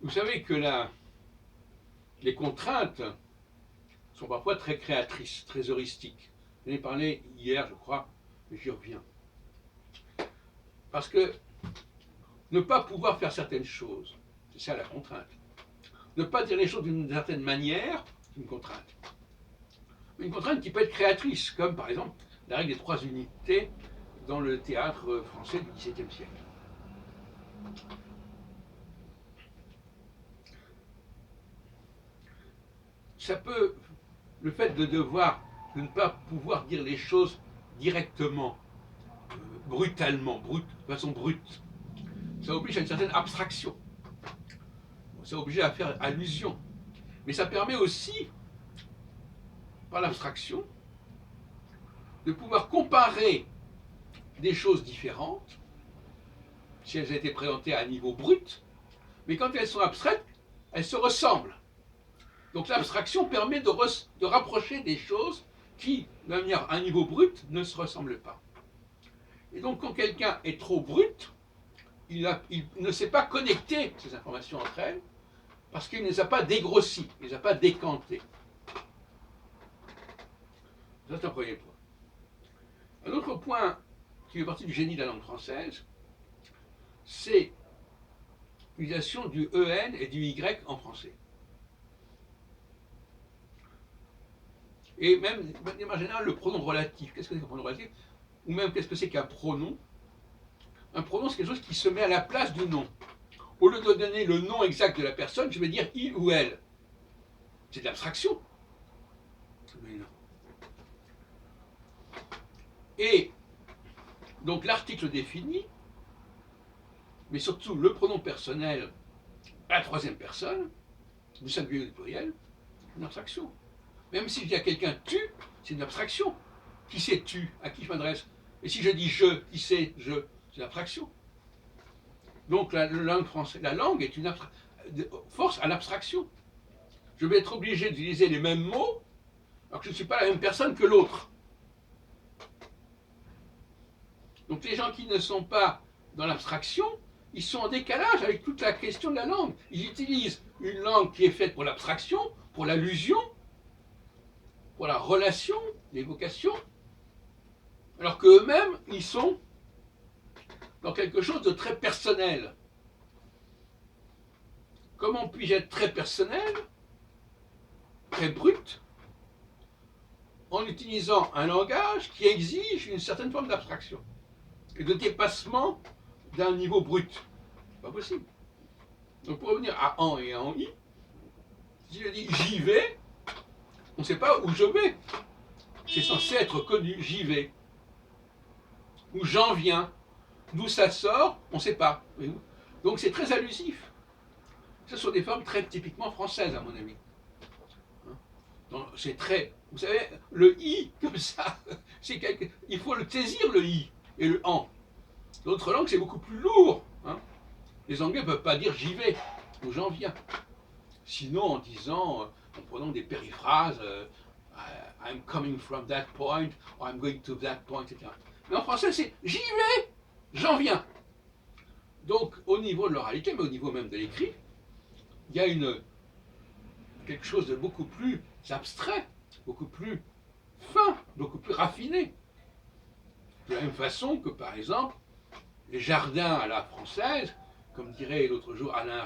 Vous savez que les contraintes sont parfois très créatrices, très heuristiques. J'en ai parlé hier, je crois, mais j'y reviens. Parce que ne pas pouvoir faire certaines choses, c'est ça la contrainte. Ne pas dire les choses d'une certaine manière, c'est une contrainte. Une contrainte qui peut être créatrice, comme par exemple la règle des 3 unités dans le théâtre français du XVIIe siècle. Ça peut, le fait de ne pas pouvoir dire les choses directement, brutalement, de façon brute, ça oblige à une certaine abstraction. Ça oblige à faire allusion. Mais ça permet aussi, par l'abstraction, de pouvoir comparer des choses différentes, si elles ont été présentées à un niveau brut, mais quand elles sont abstraites, elles se ressemblent. Donc l'abstraction permet de rapprocher des choses qui, de manière à un niveau brut, ne se ressemblent pas. Et donc quand quelqu'un est trop brut, il ne sait pas connecter ces informations entre elles, parce qu'il ne les a pas dégrossies, il ne les a pas décantées. Ça, c'est un premier point. Un autre point qui fait partie du génie de la langue française, c'est l'utilisation du EN et du Y en français. Et même, de manière générale, le pronom relatif. Qu'est-ce que c'est qu'un pronom relatif? Ou même, qu'est-ce que c'est qu'un pronom? Un pronom, c'est quelque chose qui se met à la place du nom. Au lieu de donner le nom exact de la personne, je vais dire il ou elle. C'est de l'abstraction. Et donc l'article défini, mais surtout le pronom personnel à la troisième personne, du singulier ou du pluriel, c'est une abstraction. Même si je dis à quelqu'un tu, c'est une abstraction. Qui c'est tu? À qui je m'adresse? Et si je dis je, qui c'est je? C'est une abstraction. Donc la langue française, la langue est une force à l'abstraction. Je vais être obligé d'utiliser les mêmes mots alors que je ne suis pas la même personne que l'autre. Donc les gens qui ne sont pas dans l'abstraction, ils sont en décalage avec toute la question de la langue. Ils utilisent une langue qui est faite pour l'abstraction, pour l'allusion, pour la relation, l'évocation, alors qu'eux-mêmes, ils sont dans quelque chose de très personnel. Comment puis-je être très personnel, très brut, en utilisant un langage qui exige une certaine forme d'abstraction et de dépassement d'un niveau brut? C'est pas possible. Donc pour revenir à en et à en i, si je dis j'y vais, on ne sait pas où je vais. C'est censé être connu, j'y vais. Ou j'en viens. D'où ça sort, on ne sait pas. Donc c'est très allusif. Ce sont des formes très typiquement françaises, à mon avis. C'est très. Vous savez, le i, comme ça, il faut le saisir, le i, et le en. D'autres langues, c'est beaucoup plus lourd. Les Anglais ne peuvent pas dire j'y vais ou j'en viens. Sinon, en disant, en prenant des périphrases, I'm coming from that point, or I'm going to that point, etc. Mais en français, c'est j'y vais, j'en viens. Donc, au niveau de l'oralité, mais au niveau même de l'écrit, il y a quelque chose de beaucoup plus abstrait, beaucoup plus fin, beaucoup plus raffiné. De la même façon que, par exemple, les jardins à la française, comme dirait l'autre jour Alain